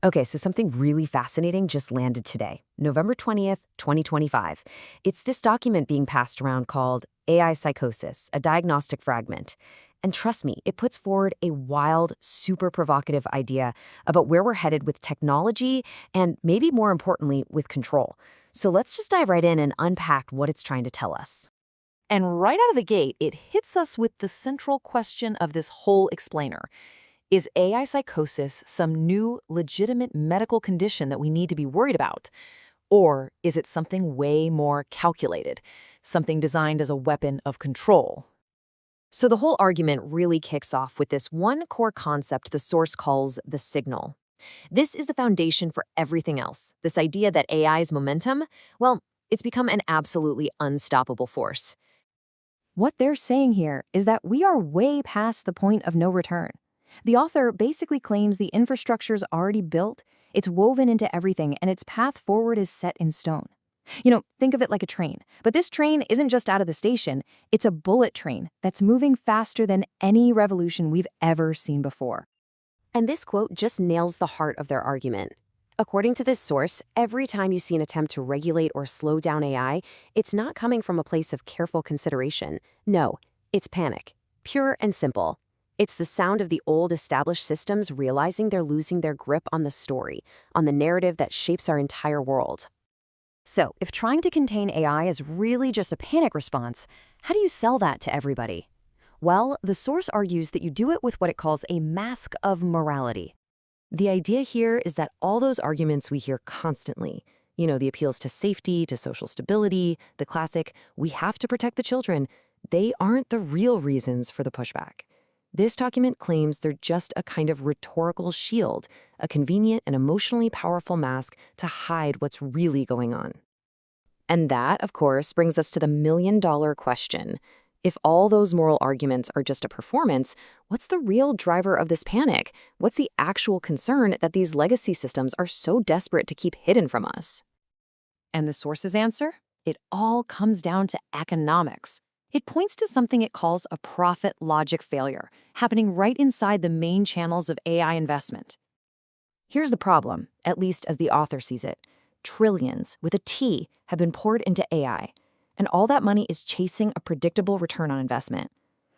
Okay, so something really fascinating just landed today, November 20th, 2025. It's this document being passed around called AI Psychosis, a diagnostic fragment. And trust me, it puts forward a wild, super provocative idea about where we're headed with technology and maybe more importantly, with control. So let's just dive right in and unpack what it's trying to tell us. And right out of the gate, it hits us with the central question of this whole explainer. Is AI psychosis some new, legitimate medical condition that we need to be worried about? Or is it something way more calculated, something designed as a weapon of control? So the whole argument really kicks off with this one core concept the source calls the signal. This is the foundation for everything else. This idea that AI's momentum, well, it's become an absolutely unstoppable force. What they're saying here is that we are way past the point of no return. The author basically claims the infrastructure's already built, it's woven into everything, and its path forward is set in stone. Think of it like a train. But this train isn't just out of the station, it's a bullet train that's moving faster than any revolution we've ever seen before. And this quote just nails the heart of their argument. According to this source, every time you see an attempt to regulate or slow down AI, it's not coming from a place of careful consideration. No, it's panic. Pure and simple. It's the sound of the old established systems realizing they're losing their grip on the story, on the narrative that shapes our entire world. So, if trying to contain AI is really just a panic response, how do you sell that to everybody? Well, the source argues that you do it with what it calls a mask of morality. The idea here is that all those arguments we hear constantly, the appeals to safety, to social stability, the classic, we have to protect the children, they aren't the real reasons for the pushback. This document claims they're just a kind of rhetorical shield, a convenient and emotionally powerful mask to hide what's really going on. And that, of course, brings us to the million-dollar question. If all those moral arguments are just a performance, what's the real driver of this panic? What's the actual concern that these legacy systems are so desperate to keep hidden from us? And the source's answer? It all comes down to economics. It points to something it calls a profit logic failure, happening right inside the main channels of AI investment. Here's the problem, at least as the author sees it. Trillions, with a T, have been poured into AI, and all that money is chasing a predictable return on investment.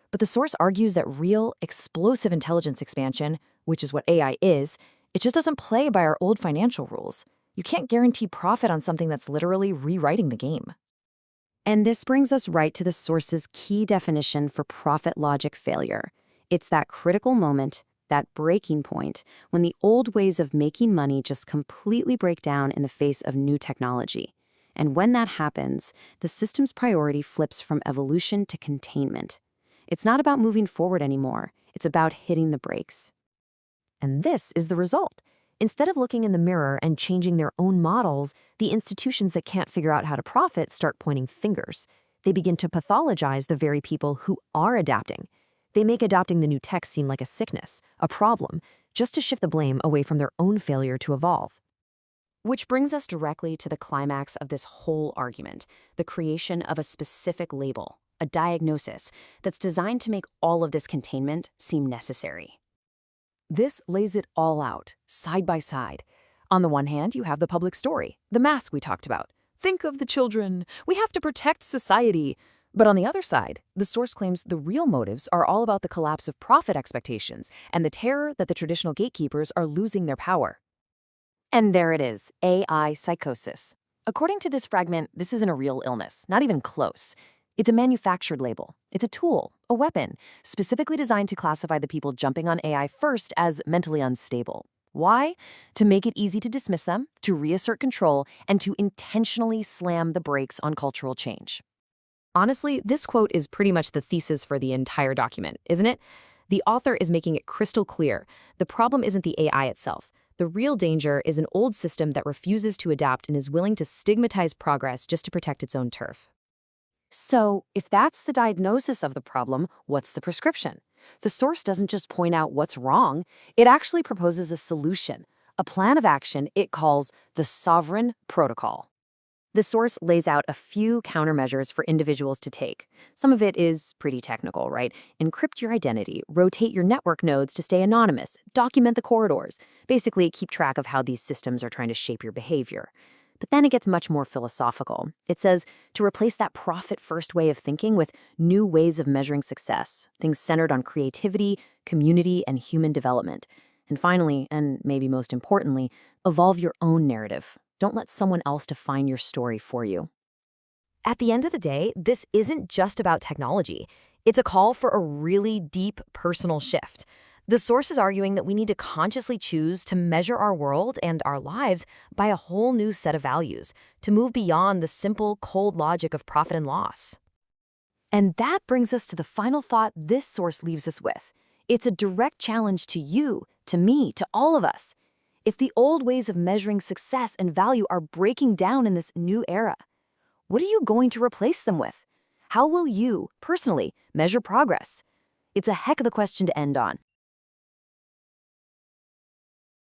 But the source argues that real, explosive intelligence expansion, which is what AI is, it just doesn't play by our old financial rules. You can't guarantee profit on something that's literally rewriting the game. And this brings us right to the source's key definition for profit logic failure. It's that critical moment, that breaking point, when the old ways of making money just completely break down in the face of new technology. And when that happens, the system's priority flips from evolution to containment. It's not about moving forward anymore. It's about hitting the brakes. And this is the result. Instead of looking in the mirror and changing their own models, the institutions that can't figure out how to profit start pointing fingers. They begin to pathologize the very people who are adapting. They make adopting the new tech seem like a sickness, a problem, just to shift the blame away from their own failure to evolve. Which brings us directly to the climax of this whole argument, the creation of a specific label, a diagnosis, that's designed to make all of this containment seem necessary. This lays it all out, side by side. On the one hand, you have the public story, the mask we talked about. Think of the children. We have to protect society. But on the other side, the source claims the real motives are all about the collapse of profit expectations and the terror that the traditional gatekeepers are losing their power. And there it is, AI psychosis. According to this fragment, this isn't a real illness, not even close. It's a manufactured label. It's a tool, a weapon, specifically designed to classify the people jumping on AI first as mentally unstable. Why? To make it easy to dismiss them, to reassert control, and to intentionally slam the brakes on cultural change. Honestly, this quote is pretty much the thesis for the entire document, isn't it? The author is making it crystal clear. The problem isn't the AI itself. The real danger is an old system that refuses to adapt and is willing to stigmatize progress just to protect its own turf. So, if that's the diagnosis of the problem, what's the prescription? The source doesn't just point out what's wrong, it actually proposes a solution, a plan of action it calls the Sovereign Protocol. The source lays out a few countermeasures for individuals to take. Some of it is pretty technical, right? Encrypt your identity, rotate your network nodes to stay anonymous, document the corridors. Basically, keep track of how these systems are trying to shape your behavior. But then it gets much more philosophical. It says to replace that profit-first way of thinking with new ways of measuring success, things centered on creativity, community, and human development. And finally, and maybe most importantly, evolve your own narrative. Don't let someone else define your story for you. At the end of the day, this isn't just about technology. It's a call for a really deep personal shift. The source is arguing that we need to consciously choose to measure our world and our lives by a whole new set of values, to move beyond the simple, cold logic of profit and loss. And that brings us to the final thought this source leaves us with. It's a direct challenge to you, to me, to all of us. If the old ways of measuring success and value are breaking down in this new era, what are you going to replace them with? How will you, personally, measure progress? It's a heck of a question to end on.